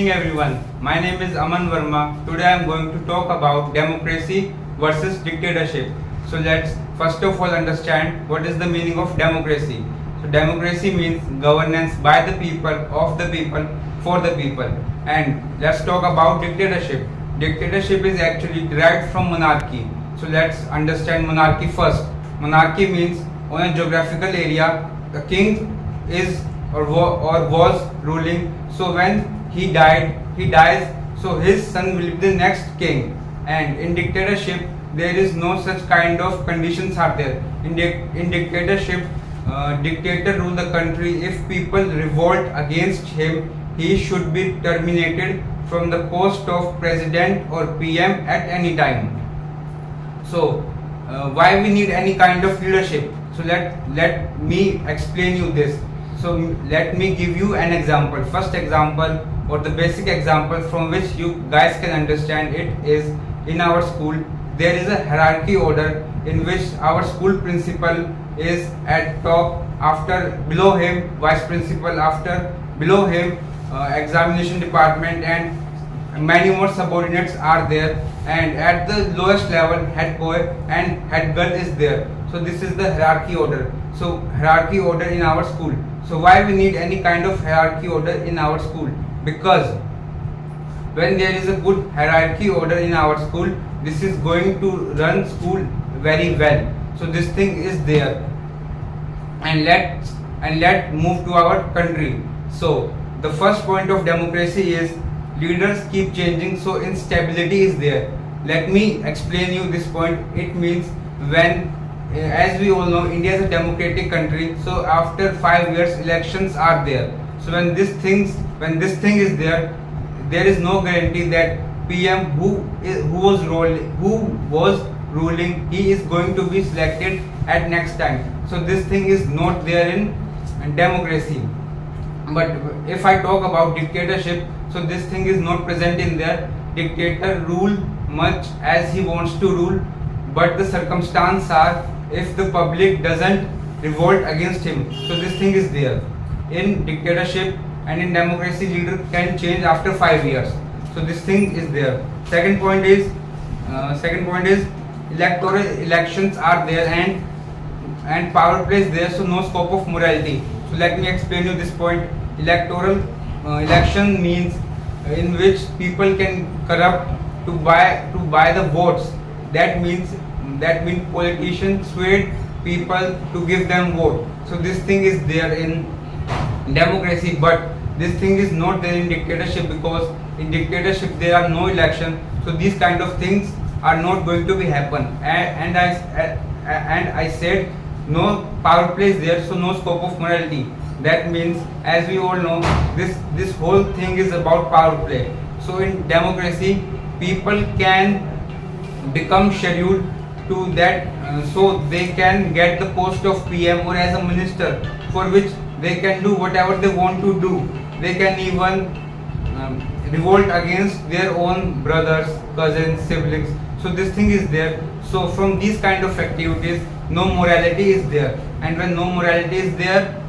evening everyone. My name is Aman Verma. Today I am going to talk about democracy versus dictatorship. So let's first of all understand what is the meaning of democracy. So democracy means governance by the people, of the people, for the people. And let's talk about dictatorship. Dictatorship is actually derived from monarchy. So let's understand monarchy first. Monarchy means on a geographical area the king is or was ruling. So when he dies, so his son will be the next king. And in dictatorship there is no such kind of conditions are there. In dictatorship, dictator rule the country. If people revolt against him, he should be terminated from the post of president or PM at any time. So why we need any kind of leadership? So let me explain you this. So let me give you an example. First example or the basic example from which you guys can understand it is in our school there is a hierarchy order in which our school principal is at top, after below him vice principal, after below him examination department, and many more subordinates are there, and at the lowest level head boy and head girl is there. So this is the hierarchy order. So hierarchy order in our school. So why we need any kind of hierarchy order in our school? Because when there is a good hierarchy order in our school, this is going to run school very well. So this thing is there. And let move to our country. So the first point of democracy is leaders keep changing, so instability is there. Let me explain you this point. It means when, as we all know, India is a democratic country. So after 5 years, elections are there. So when this thing is there, there is no guarantee that PM who was ruling, he is going to be selected at next time. So this thing is not there in democracy. But if I talk about dictatorship, so this thing is not present in there. Dictator rule much as he wants to rule, but the circumstance are if the public doesn't revolt against him. So this thing is there. In dictatorship and in democracy, leader can change after 5 years. So this thing is there. Second point is electoral elections are there and power play is there. So no scope of morality. So let me explain you this point. Electoral election means in which people can corrupt to buy the votes. That means politicians swayed people to give them vote. So this thing is there in democracy, but this thing is not there in dictatorship, because in dictatorship there are no election. So these kind of things are not going to be happen. And I said no power play is there, so no scope of morality. That means, as we all know, this whole thing is about power play. So in democracy, people can become scheduled to that, so they can get the post of PM or as a minister, for which they can do whatever they want to do. They can even revolt against their own brothers, cousins, siblings. So this thing is there. So from these kind of activities, no morality is there. And when no morality is there,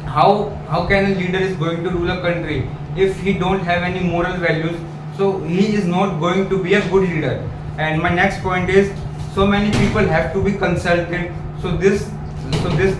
how can a leader is going to rule a country if he don't have any moral values? So he is not going to be a good leader. And my next point is, so many people have to be consulted. So this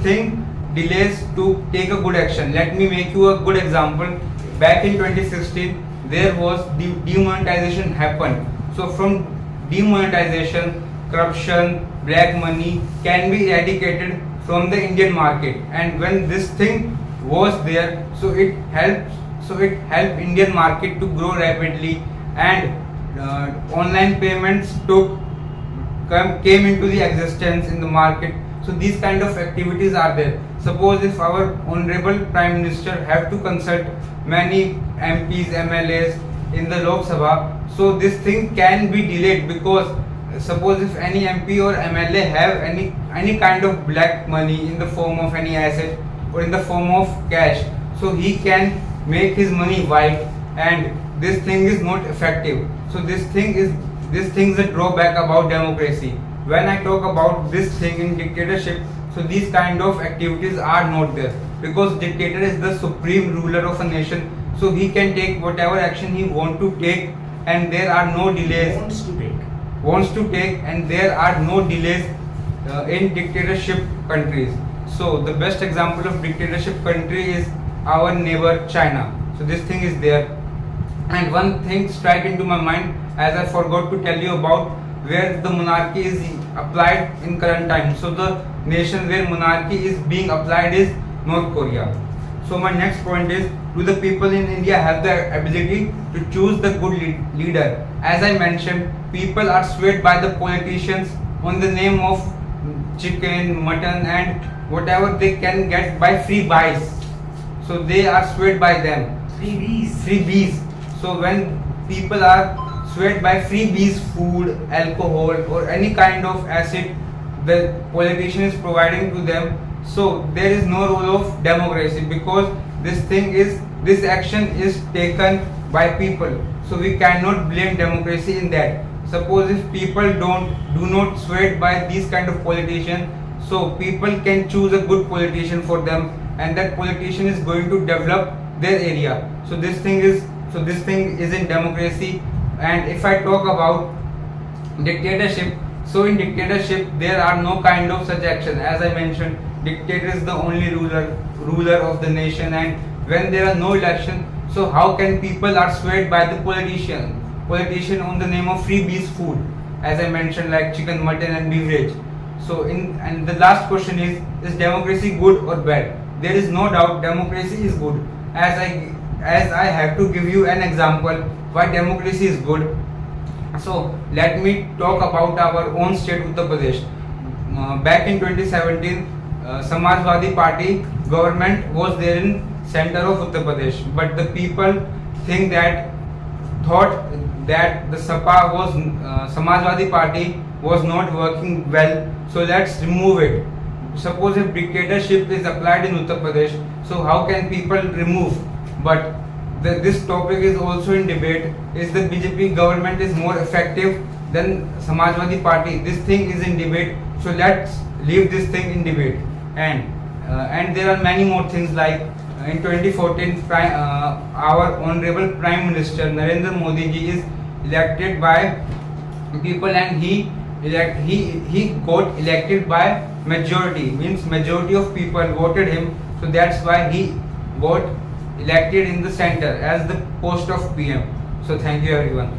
thing delays to take a good action. Let me make you a good example. Back in 2016, there was demonetization happened. So from demonetization, corruption, black money can be eradicated from the Indian market. And when this thing was there, so it helped Indian market to grow rapidly, and online payments came into the existence in the market. So these kind of activities are there. Suppose if our honorable Prime Minister have to consult many MPs, MLAs in the Lok Sabha, so this thing can be delayed, because suppose if any MP or MLA have any kind of black money in the form of any asset or in the form of cash, so he can make his money white, and this thing is not effective. So this thing is a drawback about democracy. When I talk about this thing in dictatorship, so these kind of activities are not there, because dictator is the supreme ruler of a nation. so he can take whatever action he want to take, and there are no delays. Wants to take, and there are no delays in dictatorship countries. So the best example of dictatorship country is our neighbor China. So this thing is there. And one thing strike into my mind, as I forgot to tell you about, where the monarchy is applied in current time. So the nation where monarchy is being applied is North Korea. So my next point is, do the people in India have the ability to choose the good leader? As I mentioned, people are swayed by the politicians on the name of chicken, mutton and whatever they can get by free buys. So they are swayed by them. Freebies. So when people are swayed by freebies, food, alcohol or any kind of acid the politician is providing to them, so there is no role of democracy, because this action is taken by people. So we cannot blame democracy in that. Suppose if people do not swayed by these kind of politicians, so people can choose a good politician for them, and that politician is going to develop their area. So this thing is in democracy. And if I talk about dictatorship, so in dictatorship there are no kind of such action. As I mentioned, dictator is the only ruler of the nation, and when there are no election, so how can people are swayed by the politician on the name of freebies food, as I mentioned, like chicken, mutton and beverage. So and the last question is democracy good or bad? There is no doubt democracy is good. As I have to give you an example why democracy is good. So let me talk about our own state, Uttar Pradesh. Back in 2017, Samajwadi Party government was there in center of Uttar Pradesh, but the people thought that the Samajwadi Party was not working well, so let's remove it. Suppose if dictatorship is applied in Uttar Pradesh, so how can people remove? But this topic is also in debate. Is the BJP government is more effective than Samajwadi Party? This thing is in debate. So let's leave this thing in debate. And there are many more things, like in 2014, our honorable Prime Minister Narendra Modi ji is elected by people, and he got elected by majority, means majority of people voted him. So that's why he got elected in the center as the post of PM. So thank you everyone.